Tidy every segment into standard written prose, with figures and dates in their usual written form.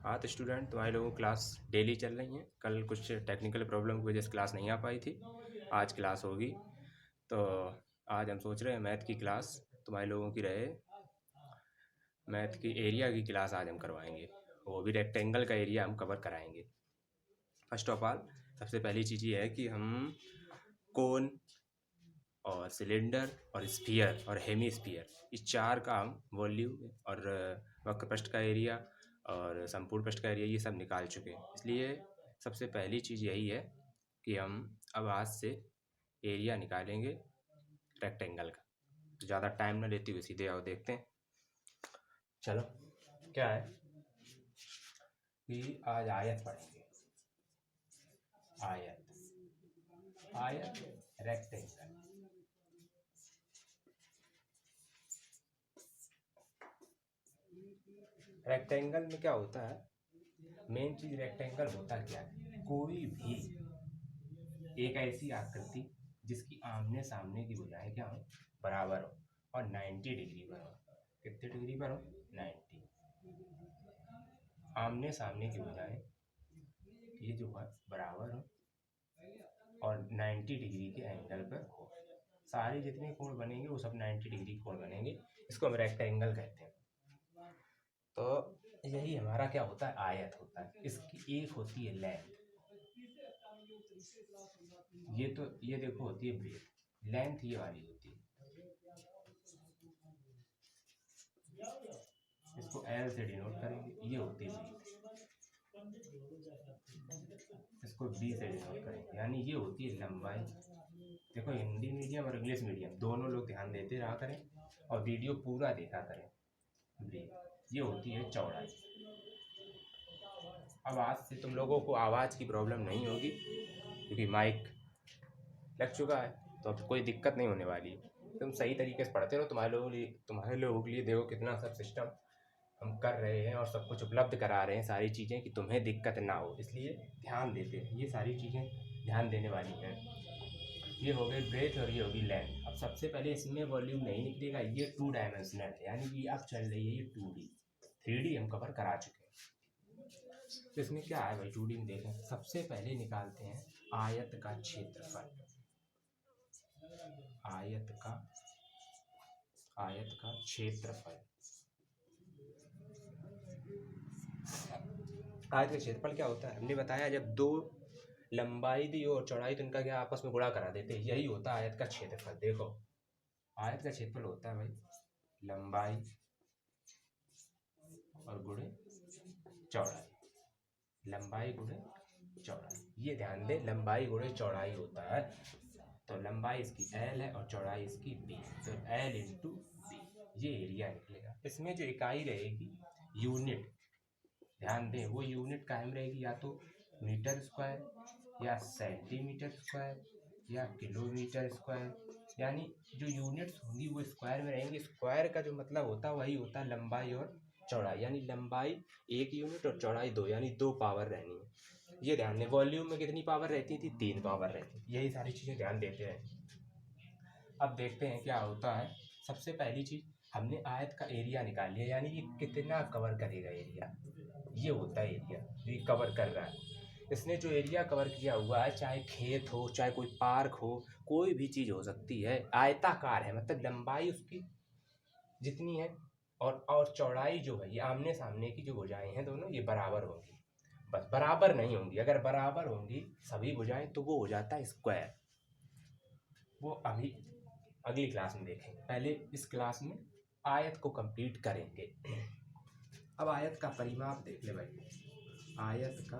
हाँ तो स्टूडेंट, तुम्हारे लोगों की क्लास डेली चल रही हैं। कल कुछ टेक्निकल प्रॉब्लम की वजह से क्लास नहीं आ पाई थी, आज क्लास होगी। तो आज हम सोच रहे हैं मैथ की क्लास तुम्हारे लोगों की रहे। मैथ की एरिया की क्लास आज हम करवाएंगे, वो भी रेक्टेंगल का एरिया हम कवर कराएंगे। फर्स्ट ऑफ ऑल सबसे पहली चीज़ ये है कि हम कोन और सिलेंडर और स्फीयर और हेमी स्फीयर, इस चार का हम वॉल्यूम और वक्र पृष्ठ का एरिया और संपूर्ण पृष्ठ का एरिया ये सब निकाल चुके हैं। इसलिए सबसे पहली चीज़ यही है कि हम अब आज से एरिया निकालेंगे रेक्टेंगल का। तो ज़्यादा टाइम ना लेते हुए सीधे आओ देखते हैं। चलो, क्या है कि आज आयत पढ़ेंगे। आयत रेक्टेंगल। रेक्टेंगल में क्या होता है, मेन चीज रेक्टेंगल होता क्या है, कोई भी एक ऐसी आकृति जिसकी आमने सामने की भुजाएं क्या हो, बराबर हो और 90 डिग्री पर हो। कितने डिग्री पर हो, 90। आमने सामने की भुजाएं ये जो है बराबर हो और 90 डिग्री के एंगल पर हो। सारे जितने कोण बनेंगे वो सब 90 डिग्री कोण बनेंगे। इसको हम रेक्टेंगल कहते हैं। तो यही हमारा क्या होता है, आयत होता है। इसकी एक होती है लेंथ, ये देखो होती है ब्रेथ, लेंथ ये वाली होती है। इसको एल से डिनोट करेंगे, ये होती है ब्रेथ। इसको बी से डिनोट करेंगे, यानी ये होती है लंबाई। देखो हिंदी मीडियम और इंग्लिश मीडियम दोनों लोग ध्यान देते रहा करें और वीडियो पूरा देखा करें। ब्रेथ ये होती है चौड़ाई। अब आज से तुम लोगों को आवाज़ की प्रॉब्लम नहीं होगी क्योंकि माइक लग चुका है, तो अब कोई दिक्कत नहीं होने वाली है। तुम सही तरीके से पढ़ते रहो। तुम्हारे लोगों के लिए देखो कितना सब सिस्टम हम कर रहे हैं और सब कुछ उपलब्ध करा रहे हैं, सारी चीज़ें, कि तुम्हें दिक्कत ना हो, इसलिए ध्यान देते हैं। ये सारी चीज़ें ध्यान देने वाली हैं। ये हो गई ब्रेथ और ये होगी लेंथ। अब सबसे पहले इसमें वॉल्यूम नहीं निकलेगा, ये 2 डायमेंशनल है, यानी कि अब चल रही है ये 2D। 3D हम कवर करा चुके हैं। तो इसमें क्या है भाई, 2D में देखें। सबसे पहले निकालते हैं आयत का क्षेत्रफल। आयत का क्षेत्रफल। आयत का क्षेत्रफल क्या होता है, हमने बताया जब दो लंबाई दी और चौड़ाई तो इनका क्या आपस में गुणा करा देते हैं, यही होता है आयत का क्षेत्रफल। देखो आयत का क्षेत्रफल होता है भाई लंबाई और गुणे चौड़ाई। लंबाई गुणे चौड़ाई, ये ध्यान दे, लंबाई गुणे चौड़ाई होता है। तो लंबाई इसकी L है और चौड़ाई इसकी B, तो L इंटू B, ये एरिया निकलेगा। इसमें जो इकाई रहेगी यूनिट, ध्यान दें, वो यूनिट कायम रहेगी या तो मीटर स्क्वायर या सेंटीमीटर स्क्वायर या किलोमीटर स्क्वायर, यानी जो यूनिट्स होंगी वो स्क्वायर में रहेंगी। स्क्वायर का जो मतलब होता है वही होता है लंबाई और चौड़ाई, यानी लंबाई 1 यूनिट और चौड़ाई 2, यानी 2 पावर रहनी है। ये ध्यान दें। वॉल्यूम में कितनी पावर रहती थी, 3 पावर रहती थी। यही सारी चीज़ें ध्यान देते हैं। अब देखते हैं क्या होता है। सबसे पहली चीज़, हमने आयत का एरिया निकाल लिया, यानी ये कितना कवर करेगा एरिया, ये होता है एरिया, ये कवर कर रहा है। इसने जो एरिया कवर किया हुआ है, चाहे खेत हो, चाहे कोई पार्क हो, कोई भी चीज़ हो सकती है, आयताकार है, मतलब लंबाई उसकी जितनी है और चौड़ाई जो है, ये आमने सामने की जो भुजाएं हैं दोनों, ये बराबर होंगी। बस बराबर नहीं होंगी, अगर बराबर होंगी सभी भुजाएं तो वो हो जाता है स्क्वायर। वो अभी अगली क्लास में देखेंगे, पहले इस क्लास में आयत को कंप्लीट करेंगे। अब आयत का परिमाप देख ले भाई। आयत का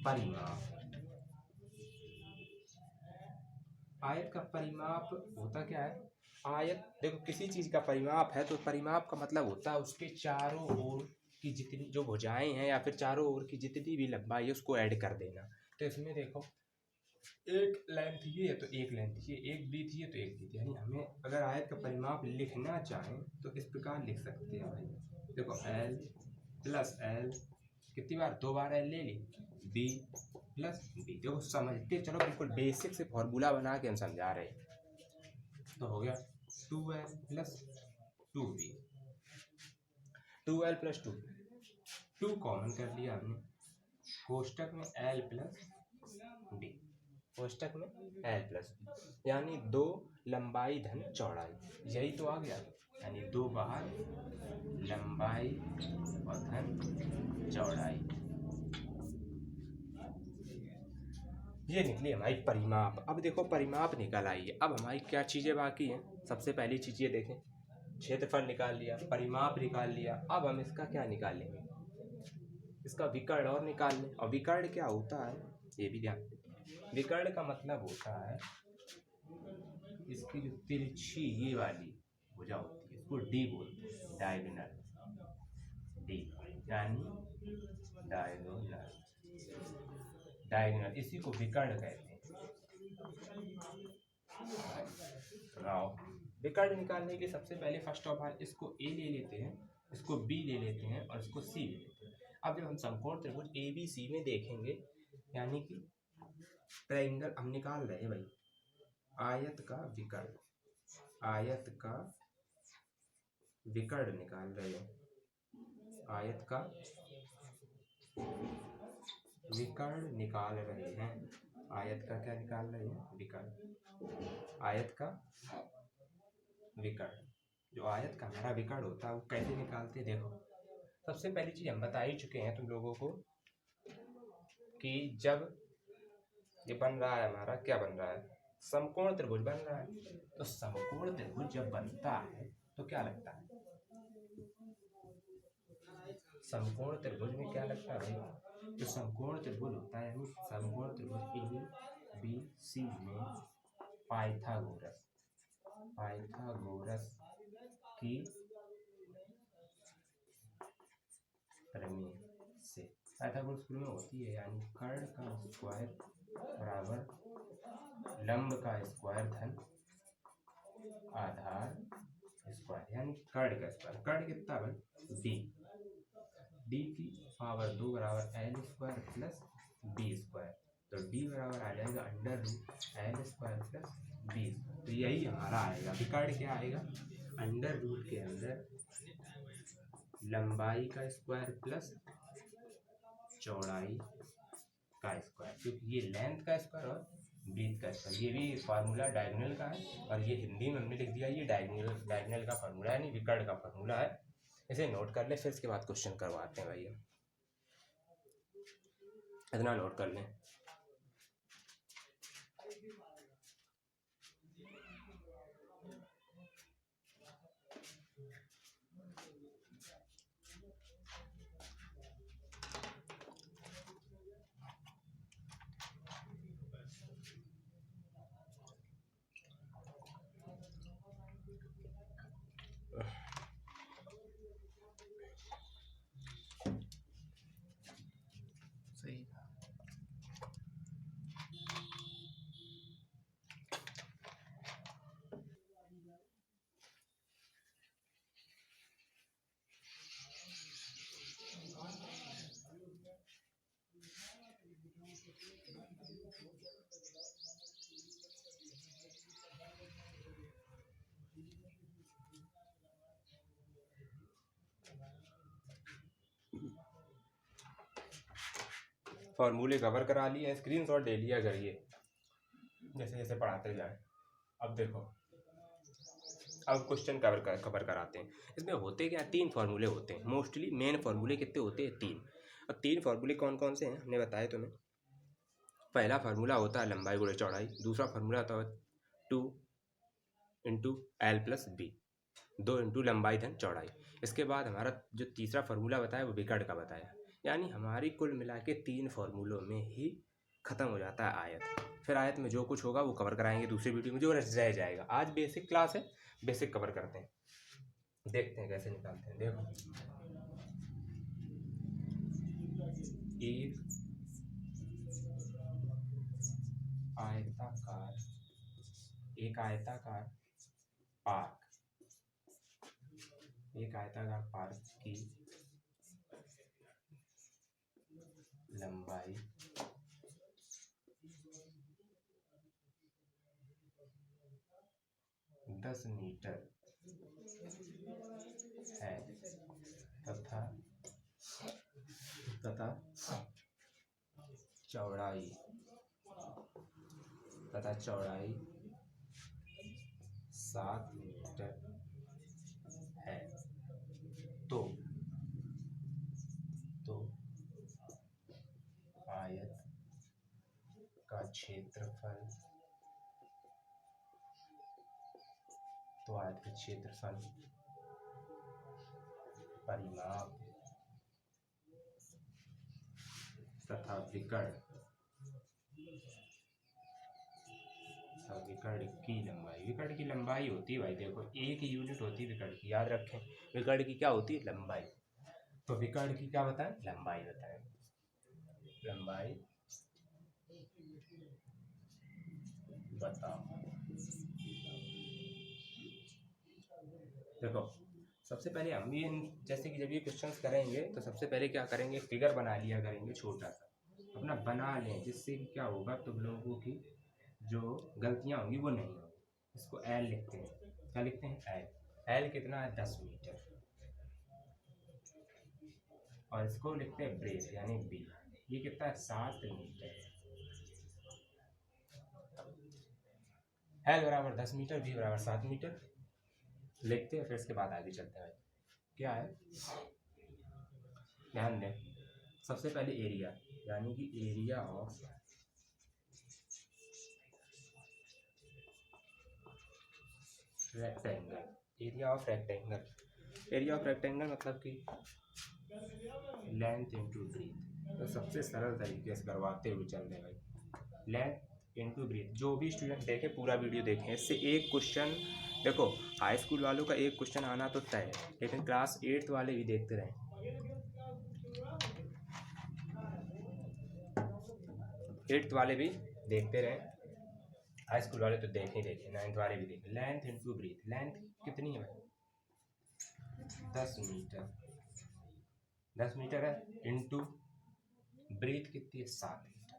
परिमाप, आयत का परिमाप होता क्या है। आयत देखो, किसी चीज़ का परिमाप है तो परिमाप का मतलब होता है उसके चारों ओर की जितनी जो भुजाएं हैं या फिर चारों ओर की जितनी भी लंबाई है उसको ऐड कर देना। तो इसमें देखो, एक लेंथ ये है तो एक लेंथ ये, एक ब्रीथ ये तो एक ब्रीथ, यानी हमें अगर आयत का परिमाप लिखना चाहें तो इस प्रकार लिख सकते हैं भाई। देखो L प्लस L, कितनी बार, 2 बार L ले ली, B प्लस B। देखो समझते चलो, बिल्कुल बेसिक से फॉर्मूला बना के हम समझा रहे हैं। तो हो गया 2L plus 2B। 2l plus 2 common कर लिया हमने, कोष्टक में l प्लस डी, कोष्टक में l प्लस डी, यानी 2 लंबाई धन चौड़ाई, यही तो आ गया। यानी 2 बाहर लंबाई और धन चौड़ाई, ये निकली हमारी परिमाप। अब देखो परिमाप निकल आई है, अब हमारी क्या चीज़ें बाकी हैं। सबसे पहली चीज़ ये देखें, क्षेत्रफल निकाल लिया, परिमाप निकाल लिया। अब हम इसका क्या निकालेंगे, इसका विकर्ण और निकाल लें। और विकर्ण क्या होता है ये भी ध्यान दें। विकर्ण का मतलब होता है इसकी जो तिरछी ये वाली भुजा होती है, इसको डी बोलते हैं, डायगोनल डी, यानी डायगोनल, डायगोनल इसी को विकर्ण कहते हैं। राव विकर्ण निकालने के लिए सबसे पहले फर्स्ट ऑफ ऑल इसको ए ले लेते हैं, इसको बी ले लेते हैं और इसको सी ले लेते हैं। अब जब हम समकोण त्रिभुज ए बी सी में देखेंगे, यानी कि ट्रायंगल हम निकाल रहे हैं भाई, आयत का विकर्ण, आयत का विकर्ण निकाल रहे हैं, आयत का विकर्ण निकाल रहे हैं, आयत का क्या निकाल रहे हैं, विकर्ण, आयत का विकर्ण। जो आयत का हमारा विकर्ण होता है वो कैसे निकालते हैं, देखो सबसे पहली चीज हम बता ही चुके हैं तुम लोगों को कि जब ये बन रहा है हमारा, क्या बन रहा है, समकोण त्रिभुज बन रहा है। तो समकोण त्रिभुज जब बनता है तो क्या लगता है, समकोण त्रिभुज में क्या लगता है भाई, जो समकोण त्रिभुज होता है वो समकोण त्रिभुज ए बी सी में पाइथागोरस, पाइथागोरस की प्रमेय से, पाइथागोरस प्रमेय होती है, यानी कर्ण का स्क्वायर बराबर लंब का स्क्वायर धन आधार स्क्वायर, यानी कर्ण का स्क्वायर। कर्ण कितना भाई, डी, डी की पावर 2 बराबर L square plus B square, तो डी बराबर आ जाएगा under root L square plus B square. तो यही हमारा आएगा विकर्ण, क्या आएगा, अंडर रूट के अंदर लंबाई का स्क्वायर प्लस चौड़ाई का स्क्वायर, क्योंकि ये लेंथ का स्क्वायर और ब्रीथ का स्क्वायर, ये भी फार्मूला डायगोनल का है, और ये हिंदी में हमने लिख दिया ये डायगोनल का फार्मूला है, यानी विकर्ण का फार्मूला है। इसे नोट कर ले, फिर इसके बाद क्वेश्चन करवाते हैं भैया, इतना नोट कर लें। सही फॉर्मूले कवर करा लिए, स्क्रीनशॉट ले लिया करिए जैसे जैसे पढ़ाते जाए। अब देखो, अब क्वेश्चन कवर कराते हैं। इसमें होते क्या, 3 फार्मूले होते हैं मोस्टली, मेन फार्मूले कितने होते हैं, 3। अब 3 फार्मूले कौन कौन से हैं हमने बताए तुम्हें। पहला फार्मूला होता है लंबाई गुणे चौड़ाई, दूसरा फार्मूला होता है 2 into L plus B, 2 into लंबाई धन चौड़ाई। इसके बाद हमारा जो तीसरा फार्मूला बताया वो विकर्ण का बताया, यानी हमारी कुल मिला के 3 फार्मूलों में ही खत्म हो जाता है आयत। फिर आयत में जो कुछ होगा वो कवर कराएंगे दूसरी वीडियो में, जो रह जाएगा। आज बेसिक क्लास है, बेसिक कवर करते हैं, देखते हैं कैसे निकालते हैं। देखो एक आयताकार पार्क, एक आयताकार पार्क की लंबाई 10 मीटर है, तथा चौड़ाई तथा चौड़ाई 7 मीटर है तो आयत का क्षेत्रफल परिमाप तथा विकर्ण की लंबाई होती है भाई, देखो एक यूनिट होती है विकर्ण की, याद रखें विकर्ण की क्या होती है, लंबाई। तो विकर्ण की क्या बताएं, लंबाई बताएं। लंबाई बताओ। देखो सबसे पहले हम भी जैसे कि जब ये क्वेश्चंस करेंगे तो सबसे पहले क्या करेंगे, फिगर बना लिया करेंगे छोटा सा अपना बना लें, जिससे कि क्या होगा तुम लोगों की जो गलतियां होंगी वो नहीं होगी। इसको एल लिखते हैं, क्या लिखते हैं, एल कितना है 10 मीटर, और इसको लिखते हैं ब्रेस यानी बी, ये कितना है 7 मीटर। एल बराबर 10 मीटर, बी बराबर 7 मीटर लिखते हैं, फिर इसके बाद आगे चलते हैं। क्या है, ध्यान दें, सबसे पहले एरिया यानी कि area of rectangle. Area of rectangle मतलब कि लेंथ इंटू ब्रीथ। तो सबसे सरल तरीके से करवाते हुए चल रहे भाई, लेंथ इंटू ब्रीथ। जो भी स्टूडेंट देखे पूरा वीडियो देखें, इससे एक क्वेश्चन, देखो हाई स्कूल वालों का एक क्वेश्चन आना तो तय है, लेकिन क्लास 8th वाले भी देखते रहें। 8th वाले भी देखते रहें, हाई स्कूल वाले तो देखे 9th वाले भी देखें। लेंथ इंटू ब्रीथ, लेंथ कितनी है भाई 10 मीटर है, इंटू ब्रीथ कितनी है 7 मीटर।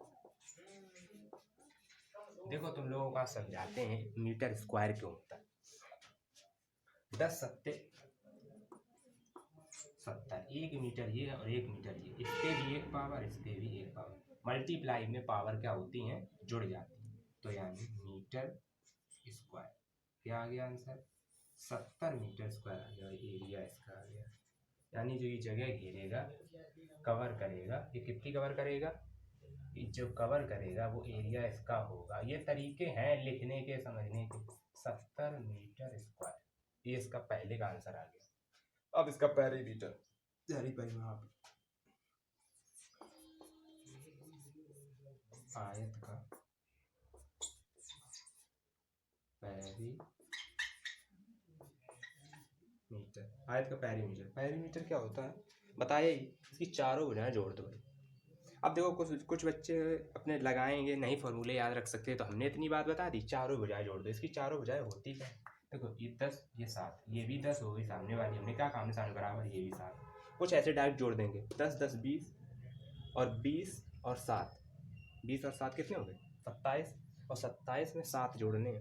देखो तुम लोगों का समझाते हैं मीटर स्क्वायर क्यों होता है। 10 सत्ते 70, 1 मीटर ये और 1 मीटर ये, इसके भी एक पावर, इसके भी एक पावर, मल्टीप्लाई में पावर क्या होती हैं, जुड़ जाती हैं। तो यानी मीटर स्क्वायर क्या आ गया आंसर, 70 मीटर स्क्वायर आ गया। एरिया इसका आ गया, यानी जो ये जगह घेरेगा कवर करेगा, ये कितनी कवर करेगा, जो कवर करेगा वो एरिया इसका होगा। ये तरीके हैं लिखने के, समझने के। 70 मीटर स्क्वायर, ये इसका पहले का आंसर आ गया। अब इसका पेरीमीटर यानी परिमाप, आयत का पेरीमीटर क्या होता है बताया ही, इसकी चारों भुजाएं जोड़ दो भाई। अब देखो कुछ बच्चे अपने लगाएंगे नहीं फॉर्मूले याद रख सकते, तो हमने इतनी बात बता दी, चारों भुजाएं जोड़ दो। इसकी चारों भुजाएं होती क्या, देखो ये 10 ये 7, ये भी 10 हो गई, सामने वाली हमने क्या काम सामने बराबर, ये भी 7, कुछ ऐसे डायरेक्ट जोड़ देंगे। 10 10 20 और 20 और 7, 20 और 7 कितने हो गए 27, और 27 में 7 जोड़ने,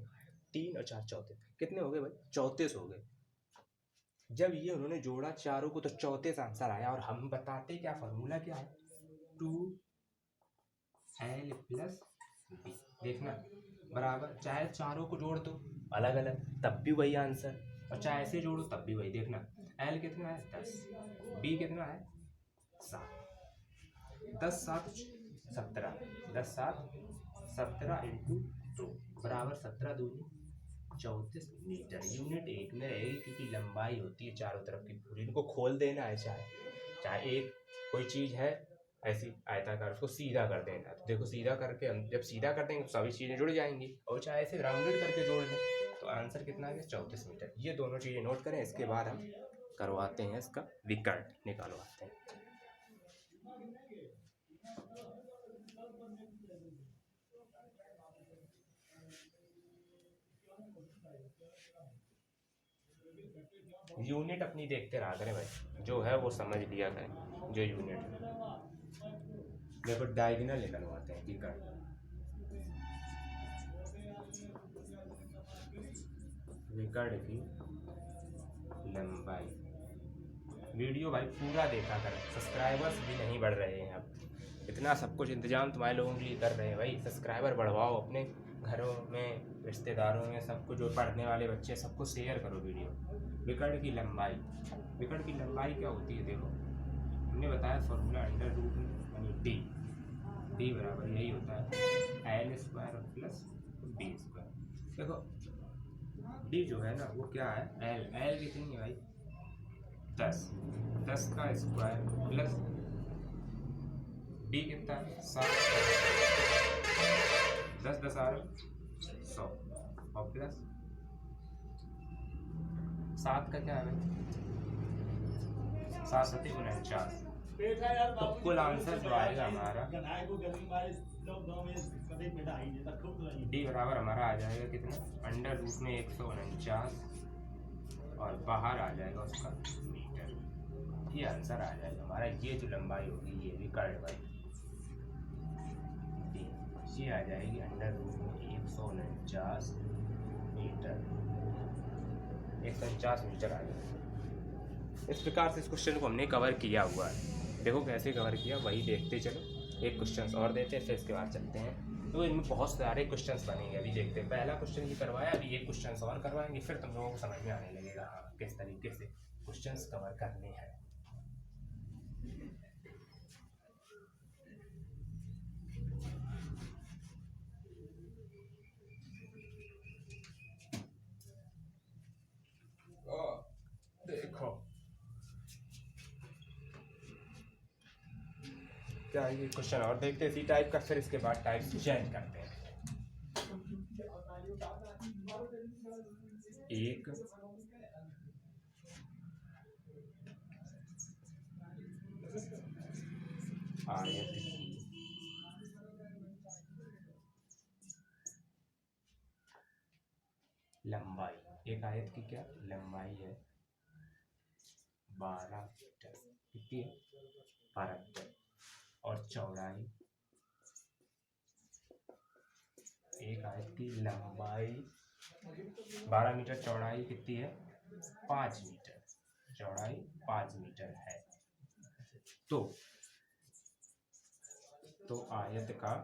3 और 4 34, कितने हो गए भाई 34 हो गए। जब ये उन्होंने जोड़ा चारों को तो 34 आंसर आया। और हम बताते क्या, फॉर्मूला क्या है, 2l + b, देखना बराबर, चाहे चारों को जोड़ दो अलग अलग तब भी वही आंसर, और चाहे ऐसे जोड़ो तब भी वही। देखना l कितना है 10, b कितना है 7, 10 7 17, 10 7 17 × 2 बराबर 17 दूनी 34 मीटर। यूनिट एक में रहेगी क्योंकि लंबाई होती है चारों तरफ की पूरी। इनको खोल देना है, चाहे एक कोई चीज़ है ऐसी आयताकार, उसको सीधा कर देना। तो देखो सीधा करके हम जब सीधा कर देंगे तो सभी चीज़ें जुड़ जाएंगी, और चाहे ऐसे राउंडेड करके जोड़ लें तो आंसर कितना आ गया 34 मीटर। ये दोनों चीज़ें नोट करें, इसके बाद हम करवाते हैं इसका विकर्ण निकालवाते हैं। यूनिट अपनी देखते रहा करें भाई, जो है वो समझ लिया करें जो यूनिट है। देखो डायगोनल निकलवाते हैं विकर्ण, विकर्ण की लंबाई। वीडियो भाई पूरा देखा करें, सब्सक्राइबर्स भी नहीं बढ़ रहे हैं अब, इतना सब कुछ इंतजाम तुम्हारे लोगों के लिए कर रहे हैं भाई। सब्सक्राइबर बढ़वाओ अपने घरों में, रिश्तेदारों में, सबको, जो पढ़ने वाले बच्चे सबको शेयर करो वीडियो। विकर्ण की लंबाई, विकर्ण की लंबाई क्या होती है देखो, हमने बताया फॉर्मूला अंडर रूट यानी डी बराबर यही होता है L square plus B square. देखो डी जो है ना वो क्या है, एल कितनी है भाई 10, 10 का स्क्वायर प्लस डी कितना है 7, 10 10 आ 100 और प्लस 7 का क्या है भाई 7 7 49। तो कुल आंसर जो आएगा हमारा डी बराबर हमारा आ जाएगा कितना, अंडर रूट में 149 और बाहर आ जाएगा उसका मीटर। ये आंसर आ जाएगा हमारा। ये जो लंबाई होगी ये भी कर्ड भाई ये आ जाएगी अंडर रूट में 149 मीटर, 149 मीटर आ जाएगा। इस प्रकार से इस क्वेश्चन को हमने कवर किया हुआ है। देखो कैसे कवर किया वही देखते चलो। एक क्वेश्चन और देते हैं फिर इसके बाद चलते हैं। तो इनमें बहुत सारे क्वेश्चंस बनेंगे, अभी देखते हैं। पहला क्वेश्चन ये करवाया, अभी एक क्वेश्चन और करवाएंगे, फिर तुम लोगों को समझ में आने लगेगा हाँ किस तरीके से क्वेश्चंस कवर करने हैं। देखो क्या ये क्वेश्चन और देखते हैं इसी टाइप का, फिर इसके बाद टाइप चेंज करते हैं। एक आयत की लंबाई, एक आयत की क्या लंबाई है 12 मीटर, कितनी है 12 मीटर, और चौड़ाई, एक आयत की लंबाई 12 मीटर, चौड़ाई कितनी है 5 मीटर, चौड़ाई 5 मीटर है। तो आयत का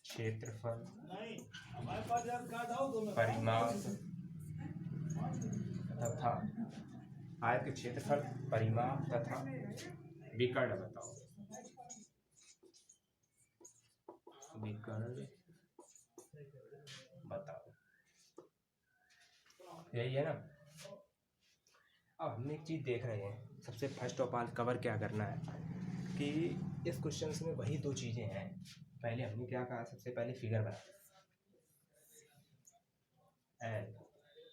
क्षेत्रफल, परिमाप तथा आयत के क्षेत्रफल, परिमाप तथा विकर्ण बताओ। विकर्ण बताओ, यही है ना। अब हम एक चीज देख रहे हैं, सबसे फर्स्ट ऑफ ऑल कवर क्या करना है कि इस क्वेश्चन में वही दो चीजें हैं। पहले हमने क्या कहा, सबसे पहले फिगर बना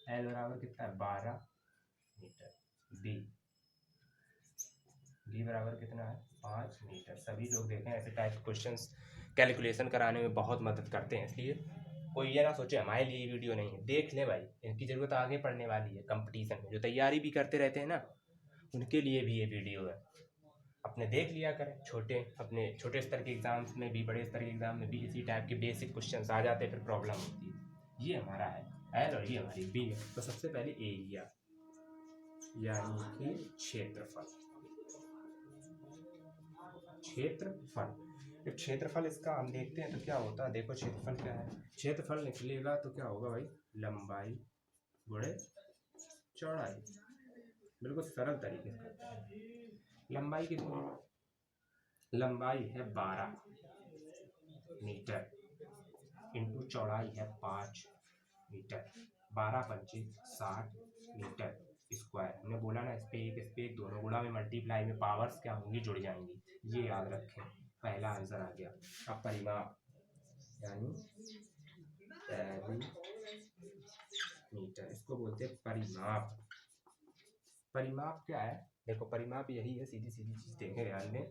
एल बराबर कितना है 12 मीटर, डी बराबर कितना है 5 मीटर। सभी लोग देखें ऐसे टाइप के क्वेश्चंस कैलकुलेशन कराने में बहुत मदद करते हैं, इसलिए कोई ये ना सोचे हमारे लिए वीडियो नहीं है। देख ले भाई, इनकी ज़रूरत आगे पढ़ने वाली है कंपटीशन में, जो तैयारी भी करते रहते हैं ना उनके लिए भी ये वीडियो है। अपने देख लिया करें, अपने छोटे स्तर के एग्जाम्स में भी, बड़े स्तर के एग्जाम में भी इसी टाइप के बेसिक क्वेश्चंस आ जाते हैं, फिर प्रॉब्लम होती है। ये हमारा है एल और ये हमारी बी है। तो सबसे पहले एरिया यानी कि क्षेत्रफल, क्षेत्रफल, क्षेत्रफल इसका हम देखते हैं तो क्या होता है। देखो क्षेत्रफल क्या है, क्षेत्रफल निकलेगा तो क्या होगा भाई लंबाई गुणे चौड़ाई, बिल्कुल सरल तरीके से। लंबाई कितनी, लंबाई है 12 मीटर इंटू चौड़ाई है 5 मीटर, 12 पंचे 60 मीटर स्क्वायर। हमने बोला ना इस पे एक दोनों गुणा में मल्टीप्लाई में पावर्स क्या होंगी जुड़ जाएंगी, ये याद रखें। पहला आंसर आ गया। अब परिमाप यानी मीटर, इसको बोलते हैं परिमाप। परिमाप क्या है, देखो परिमाप यही है, सीधी सीधी चीज देखें ध्यान दें।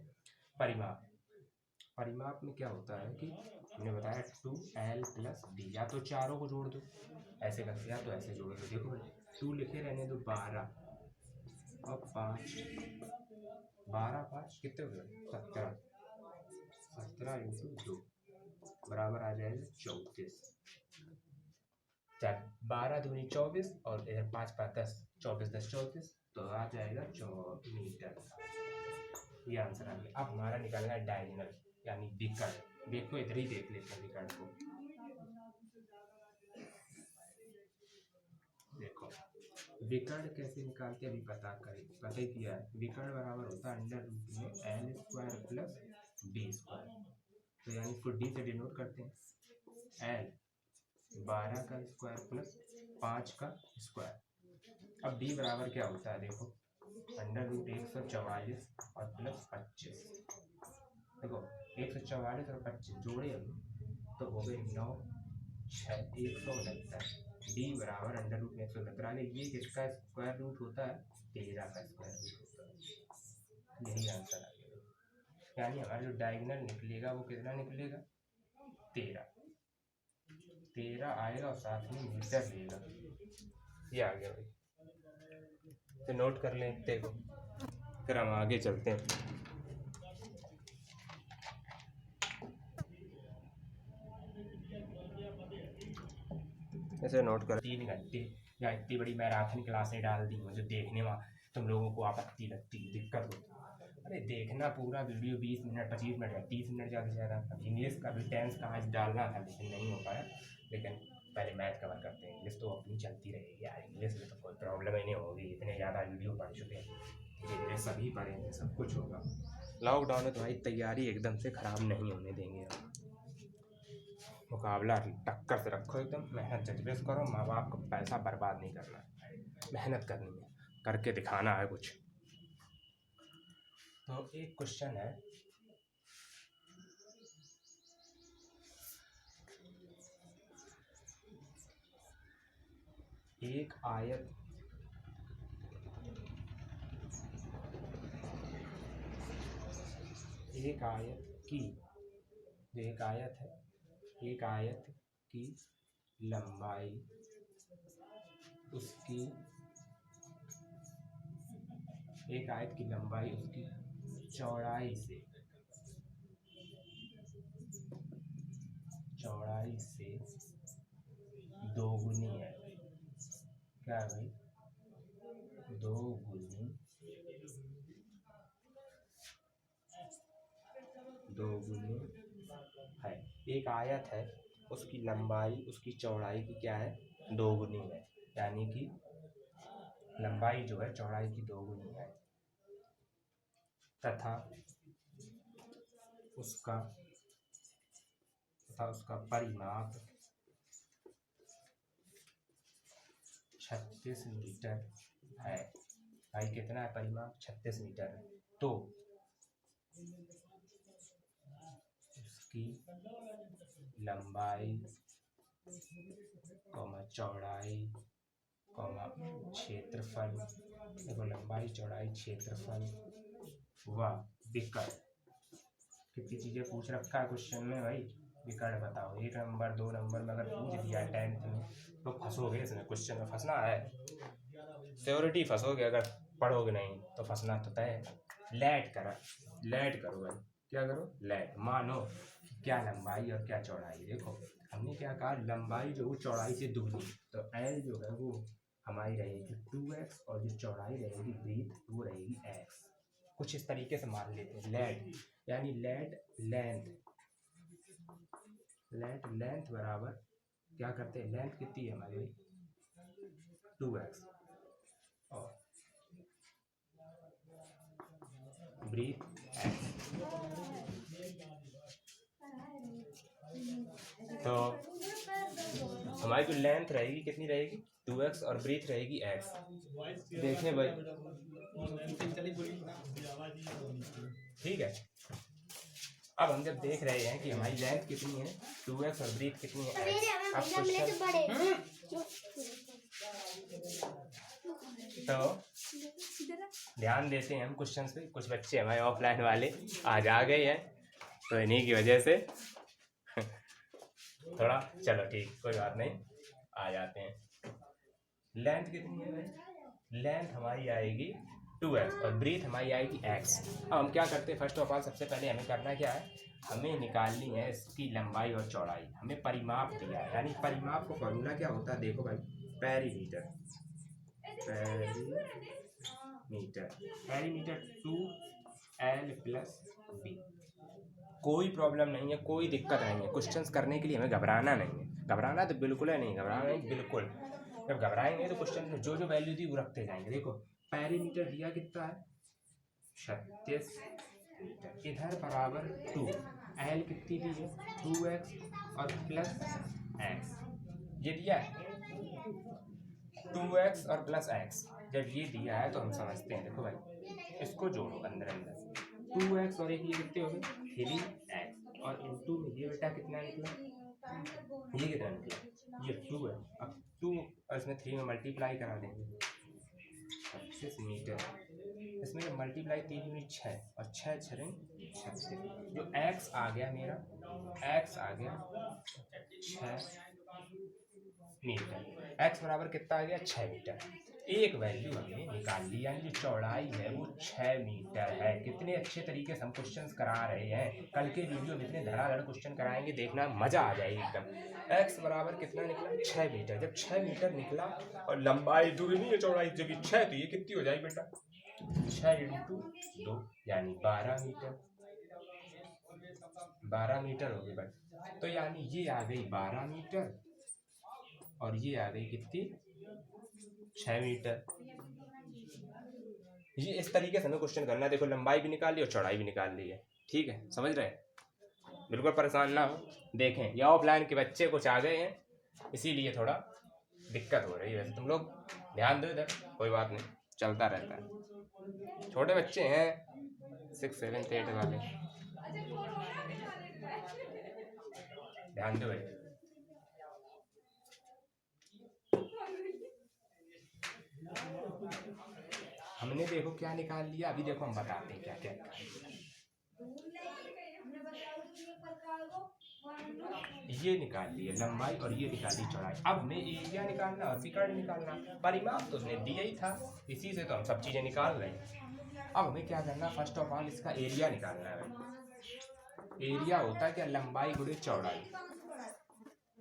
परिमाप में क्या होता है कि हमने बताया 2l प्लस डी, या तो चारों को जोड़ दो ऐसे करके, या तो ऐसे जोड़ दो। देखो 2 लिखे रहने दो 12 और 5, 12 5 कितने हो गए 17, 17 इंटू 2 बराबर आ जाएगा 34। 12 दूनी 24 और इधर 5 5 10, 24 10 34, तो आ जाएगा 4 मीटर। ये आंसर आ गया। अब हमारा निकालना है डायगोनल यानी विकर्ण। देखो इधर ही देख लेते हैं विकर्ण को। देखो विकर्ण कैसे निकालते हैं अभी पता ही किया है। विकर्ण बराबर होता है अंडर रूट में L square plus B square. तो यानी इसको डी से डिनोट करते हैं। एल 12 का स्क्वायर प्लस 5 का स्क्वायर। अब डी बराबर क्या होता है देखो, अंडर रूट 144 और प्लस 25। देखो 144 और 25 जोड़े हम तो हो गए 9 6 169। डी बराबर अंडर रूट 117। ये किसका स्क्वायर रूट होता है? 13 का स्क्वायर रूट होता है। यही आंसर आ गया। यानी हमारा जो डायगोनल निकलेगा वो कितना निकलेगा? 13 आएगा और साथ में मीटर लेगा। ये आ गया भाई, तो नोट कर लें देखो, फिर हम आगे चलते हैं। ऐसे नोट कर 3 घंटे या इतनी बड़ी मैराथन क्लासें डाल दी मुझे देखने में तुम लोगों को आपत्ति लगती, दिक्कत होती। अरे देखना पूरा वीडियो 20 मिनट 25 मिनट या 30 मिनट ज़्यादा से ज़्यादा। अब इंग्लिश का भी टेंस का आज डालना था लेकिन नहीं हो पाया। लेकिन पहले मैथ कवर करते हैं, इंग्लिश तो अपनी चलती रहेगी यार, इंग्लिश में तो कोई प्रॉब्लम ही नहीं होगी। इतने ज़्यादा वीडियो पढ़ चुके हैं, धीरे सभी पढ़ेंगे, सब कुछ होगा। लॉकडाउन में तुम्हारी तैयारी एकदम से ख़राब नहीं होने देंगे हम। मुकाबला टक्कर से रखो, एकदम मेहनत जज्बे से करो। माँ बाप का पैसा बर्बाद नहीं करना है, मेहनत करनी है, करके दिखाना है कुछ। तो एक क्वेश्चन है, एक आयत की, जो एक आयत है, एक आयत की लंबाई उसकी, एक आयत की लंबाई उसकी चौड़ाई से दोगुनी है। क्या भाई? दोगुनी है। एक आयत है, उसकी लंबाई उसकी चौड़ाई की क्या है? दोगुनी है। यानी कि लंबाई जो है चौड़ाई की दोगुनी है तथा उसका परिमाप 36 मीटर है। भाई कितना है परिमाप? 36 मीटर है। तो उसकी लंबाई चौड़ाई क्षेत्रफल, देखो लंबाई चौड़ाई क्षेत्रफल व विकर्ण, कितनी चीज़ें पूछ रखा है क्वेश्चन में भाई। विकर्ण बताओ, 1 नंबर 2 नंबर में अगर पूछ दिया 10th में तो फंसोगे इसमें, क्वेश्चन में फंसना है, सियोरिटी फंसोगे। अगर पढ़ोगे नहीं तो फंसना तो तय है। लेट करो भाई, क्या करो? लेट मानो क्या लंबाई और क्या चौड़ाई। देखो हमने क्या कहा, लंबाई जो चौड़ाई से दुगनी, तो एल जो है वो हमारी रहेगी 2x और जो चौड़ाई रहेगी ब्रीथ वो रहेगी x। कुछ इस तरीके से मान लेते हैं। लेट यानी लेंथ बराबर क्या करते हैं, लेंथ कितनी है हमारी 2x और ब्रीथ x। तो हमारी जो लेंथ रहेगी कितनी रहेगी? 2x और ब्रीथ रहेगी x। देखिए भाई ठीक है। अब हम जब देख रहे हैं कि हमारी लेंथ कितनी है 2x और ब्रीथ कितनी है x। अब क्वेश्चन तो ध्यान देते हैं हम क्वेश्चन पे। कुछ बच्चे हमारे ऑफलाइन वाले आज आ गए हैं तो इन्हीं की वजह से थोड़ा, चलो ठीक कोई बात नहीं, आ जाते हैं। लेंथ कितनी है भाई? लेंथ हमारी आएगी 2x और ब्रीथ हमारी आएगी x। अब हम क्या करते हैं, फर्स्ट ऑफ ऑल सबसे पहले हमें करना क्या है, हमें निकालनी है इसकी लंबाई और चौड़ाई। हमें परिमाप दिया है, यानी परिमाप का फॉर्मूला क्या होता है देखो भाई, perimeter 2 x L plus B. कोई प्रॉब्लम नहीं है, कोई दिक्कत नहीं है, क्वेश्चंस करने के लिए हमें घबराना नहीं है, घबराना तो बिल्कुल है नहीं, घबराना नहीं बिल्कुल। जब घबराएंगे तो क्वेश्चन में जो जो वैल्यू थी वो रखते जाएंगे। देखो पेरीमीटर दिया कितना है 36 मीटर, इधर बराबर 2, एल कितनी दी है 2x और प्लस x, ये दिया है 2x और प्लस x। जब ये दिया है तो हम समझते हैं, देखो भाई इसको जोड़ो अंदर अंदर, 2x और एक ये कितने हो गए 3x और इंटू में ये बेटा कितना निकला, ये कितना निकला ये 2 है। अब 2 और इसमें 3 में मल्टीप्लाई करा देंगे 25 मीटर, इसमें जब मल्टीप्लाई 3 यूनिट 6 और 6 छः 36, जो x आ गया मेरा, x आ गया 6 मीटर, x बराबर कितना आ गया 6 मीटर। एक वैल्यू हमने निकाल ली, यानी जो चौड़ाई है वो 6 मीटर है। कितने अच्छे तरीके से हम क्वेश्चंस करा रहे हैं, कल के वीडियो में इतने धड़ाधड़ क्वेश्चन कराएंगे, देखना मजा आ जाएगी एकदम। x बराबर कितना निकला 6 मीटर, जब 6 मीटर निकला और लंबाई दूरी नहीं है चौड़ाई, जब 6 तो ये कितनी हो जाएगी बेटा 6 इंटू 2 यानी 12 मीटर, 12 मीटर हो गई बेटा। तो यानी ये आ गई 12 मीटर और ये आ गई कितनी 6 मीटर। ये इस तरीके से हमें क्वेश्चन करना है। देखो लंबाई भी निकाल ली और चौड़ाई भी निकाल ली है, ठीक है, समझ रहे हैं, बिल्कुल परेशान ना हो। देखें ये ऑफलाइन के बच्चे कुछ आ गए हैं, इसीलिए थोड़ा दिक्कत हो रही है, वैसे तुम लोग ध्यान दो इधर, कोई बात नहीं, चलता रहता है। छोटे बच्चे हैं 6, 7, 8 वाले, ध्यान दो भाई। हमने देखो क्या निकाल लिया, अभी देखो हम बताते हैं क्या क्या निकाल लिया। ये निकाल लिए लंबाई और ये निकाल ली चौड़ाई। अब हमें एरिया निकालना और विकर्ण निकालना, परिमाप तो उसने दिया ही था, इसी से तो हम सब चीजें निकाल रहे हैं। अब हमें क्या करना, फर्स्ट ऑफ ऑल इसका एरिया निकालना है। एरिया होता है क्या, लंबाई गुणे चौड़ाई,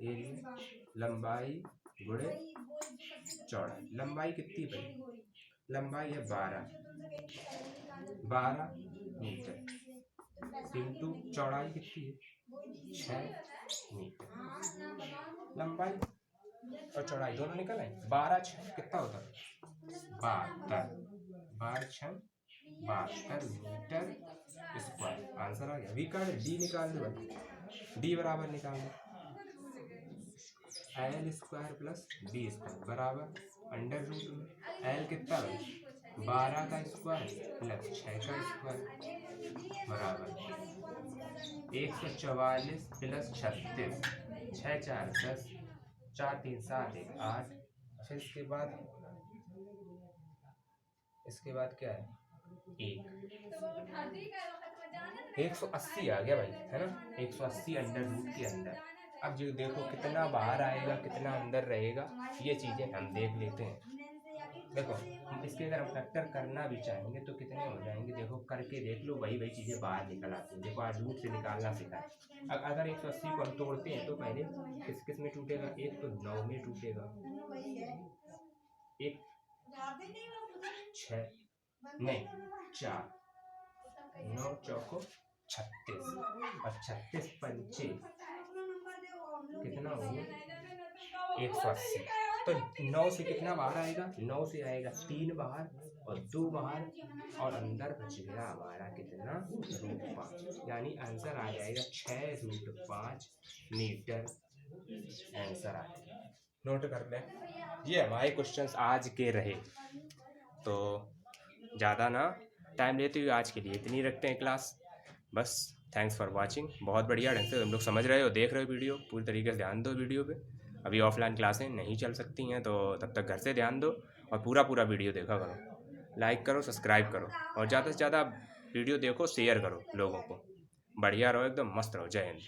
एरिया लंबाई गुणे चौड़ाई। लंबाई कितनी बड़ी, लंबाई है 12 मीटर इंटू चौड़ाई कितनी है 6 मीटर। लंबाई और चौड़ाई दोनों निकल आए, 12 6 कितना होता है 12 6 72 मीटर स्क्वायर, आंसर आ गया। विकर्ण डी निकाल दो, डी बराबर निकाल दो L square plus B square बराबर अंडर रूट में एल कितना है 12 का स्क्वायर प्लस 6 का स्क्वायर बराबर 144 प्लस 36, 6 4 10, 4 3 7 1 8। फिर इसके बाद क्या है 180 आ गया भाई, है ना, 180 अंडर रूट के अंदर। अब जो देखो कितना बाहर आएगा कितना अंदर रहेगा, ये चीज़ें हम देख लेते हैं। देखो इसके अगर हम फैक्टर करना भी चाहेंगे तो कितने हो जाएंगे, देखो करके देख लो, वही चीज़ें बाहर निकल आती हैं। देखो आज रूट से निकालना सीखा है। अगर 180 को हम तोड़ते हैं तो पहले किस में टूटेगा, एक तो 9 में टूटेगा, एक 6 नहीं 4, 9 चौको 36 और 36 पंचे कितना होगा 180। तो 9 से कितना बाहर आएगा, 9 से आएगा 3 बाहर और 2 बाहर और अंदर बच गया हमारा कितना √5, यानी आंसर आ जाएगा 6√5 मीटर, आंसर आ जाएगा। नोट कर लें, ये हमारे क्वेश्चंस आज के रहे। तो ज़्यादा ना टाइम लेते हुए आज के लिए इतनी रखते हैं क्लास, बस। थैंक्स फॉर वाचिंग, बहुत बढ़िया ढंग से तुम लोग समझ रहे हो, देख रहे हो वीडियो, पूरी तरीके से ध्यान दो वीडियो पे। अभी ऑफलाइन क्लासें नहीं चल सकती हैं तो तब तक घर से ध्यान दो और पूरा वीडियो देखा करो, लाइक करो, सब्सक्राइब करो और ज़्यादा से ज़्यादा वीडियो देखो, शेयर करो लोगों को। बढ़िया रहो, एकदम मस्त रहो। जय हिंद।